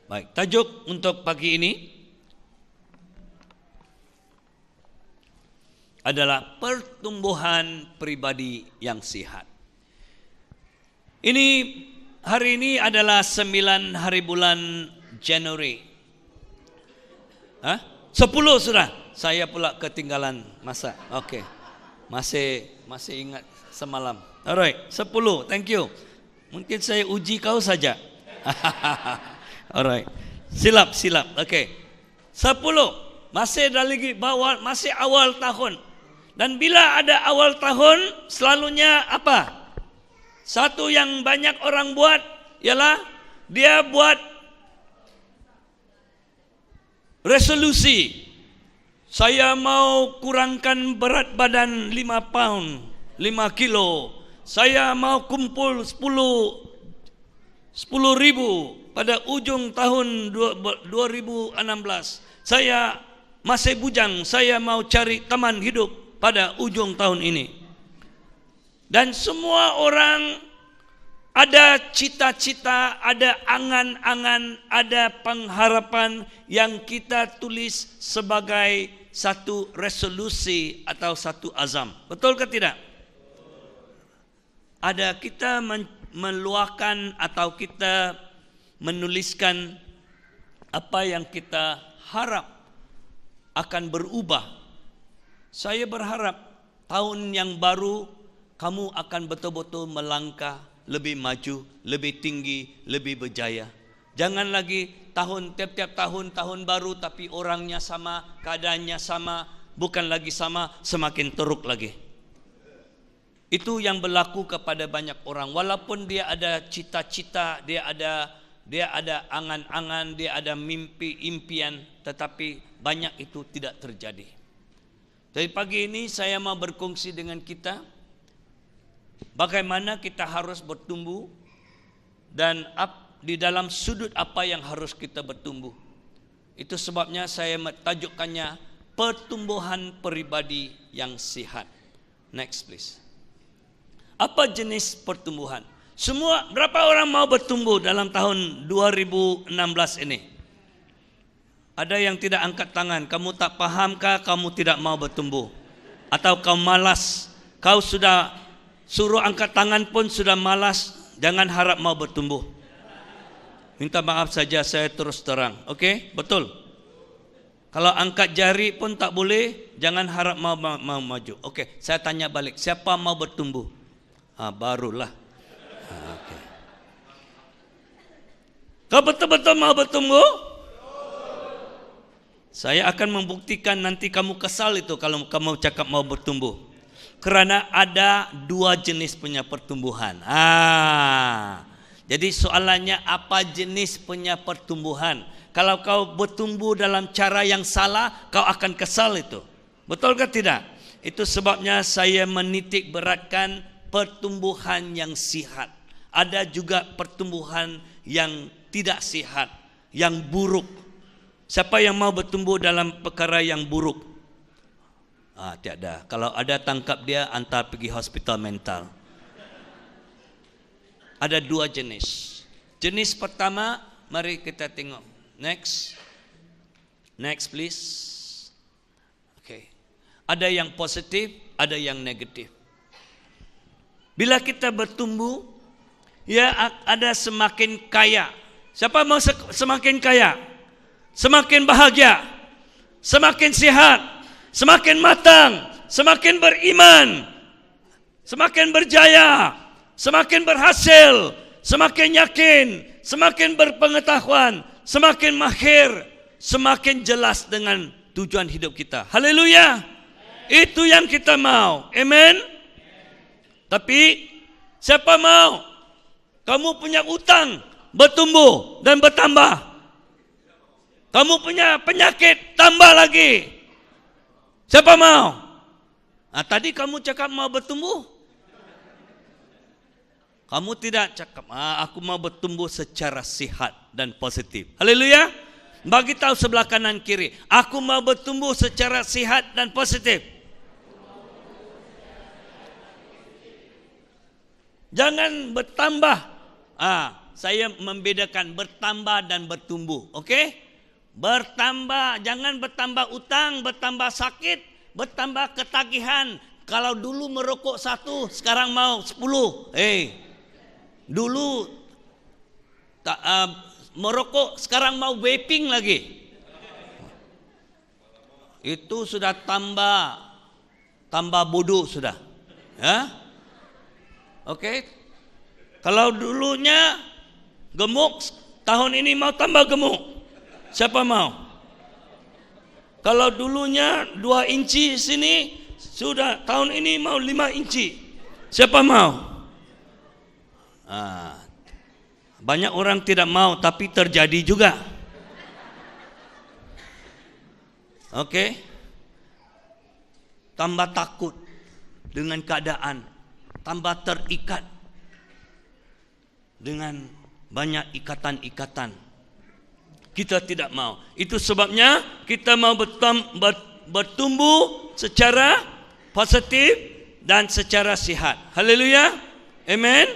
Baik, tajuk untuk pagi ini adalah pertumbuhan pribadi yang sehat. Ini hari ini adalah 9 hari bulan Januari. 10 sudah. Saya pula ketinggalan masa. Oke. Masih ingat semalam. Alright, 10. Thank you. Mungkin saya uji kau saja. Alright. Silap. Oke. 10. Masih ada lagi bawah, masih awal tahun. Dan bila ada awal tahun, selalunya apa? Satu yang banyak orang buat ialah dia buat resolusi. Saya mau kurangkan berat badan 5 pound, 5 kilo. Saya mau kumpul 10 ribu pada ujung tahun 2016. Saya masih bujang, saya mau cari teman hidup pada ujung tahun ini. Dan semua orang ada cita-cita, ada angan-angan, ada pengharapan yang kita tulis sebagai satu resolusi atau satu azam. Betul ke tidak? Ada kita meluahkan atau kita menuliskan apa yang kita harap akan berubah. Saya berharap tahun yang baru kamu akan betul-betul melangkah lebih maju, lebih tinggi, lebih berjaya. Jangan lagi tiap-tiap tahun baru tapi orangnya sama, keadaannya sama, bukan lagi sama, semakin teruk lagi. Itu yang berlaku kepada banyak orang. Walaupun dia ada cita-cita, dia ada angan-angan, dia ada mimpi, impian, tetapi banyak itu tidak terjadi. Jadi pagi ini saya mau berkongsi dengan kita bagaimana kita harus bertumbuh dan di dalam sudut apa yang harus kita bertumbuh. Itu sebabnya saya mentajukkannya pertumbuhan pribadi yang sehat. Next please. Apa jenis pertumbuhan? Berapa orang mau bertumbuh dalam tahun 2016 ini? Ada yang tidak angkat tangan. Kamu tak pahamkah kamu tidak mau bertumbuh? Atau kau malas? Kau sudah suruh angkat tangan pun sudah malas. Jangan harap mau bertumbuh. Minta maaf saja saya terus terang. Oke? Betul? Kalau angkat jari pun tak boleh. Jangan harap mau maju. Oke, saya tanya balik. Siapa mau bertumbuh? Barulah. Oke. Kau betul-betul mau bertumbuh? Saya akan membuktikan nanti kamu kesal itu kalau kamu cakap mau bertumbuh. Kerana ada 2 jenis punya pertumbuhan. Jadi soalannya apa jenis punya pertumbuhan? Kalau kau bertumbuh dalam cara yang salah, kau akan kesal itu. Betul ke tidak? Itu sebabnya saya menitik beratkan pertumbuhan yang sihat. Ada juga pertumbuhan yang tidak sihat, yang buruk. Siapa yang mau bertumbuh dalam perkara yang buruk? Tiada. Kalau ada tangkap dia, antar pergi hospital mental. Ada 2 jenis. Jenis pertama, mari kita tengok. Next please. Okay. Ada yang positif, ada yang negatif. Bila kita bertumbuh, ya ada semakin kaya. Siapa mau semakin kaya? Semakin bahagia, semakin sehat, semakin matang, semakin beriman, semakin berjaya, semakin berhasil, semakin yakin, semakin berpengetahuan, semakin mahir, semakin jelas dengan tujuan hidup kita. Haleluya. Itu yang kita mau. Amen. Tapi siapa mau kamu punya utang bertumbuh dan bertambah? Kamu punya penyakit, tambah lagi. Siapa mau? Tadi kamu cakap mau bertumbuh. Kamu tidak cakap, aku mau bertumbuh secara sihat dan positif. Haleluya. Bagi tahu sebelah kanan kiri, aku mau bertumbuh secara sihat dan positif. Jangan bertambah. saya membedakan bertambah dan bertumbuh. Oke? Bertambah, jangan bertambah utang, bertambah sakit, bertambah ketagihan. Kalau dulu merokok 1, sekarang mau 10. Dulu merokok, sekarang mau vaping lagi. Itu sudah tambah bodoh sudah. Ya? Oke? Kalau dulunya gemuk, tahun ini mau tambah gemuk. Siapa mau? Kalau dulunya 2 inci sini, sudah tahun ini mau 5 inci. Siapa mau? Banyak orang tidak mau, tapi terjadi juga. Oke? Tambah takut dengan keadaan, tambah terikat dengan banyak ikatan-ikatan. Kita tidak mau. Itu sebabnya kita mau bertumbuh secara positif dan secara sihat. Haleluya. Amen.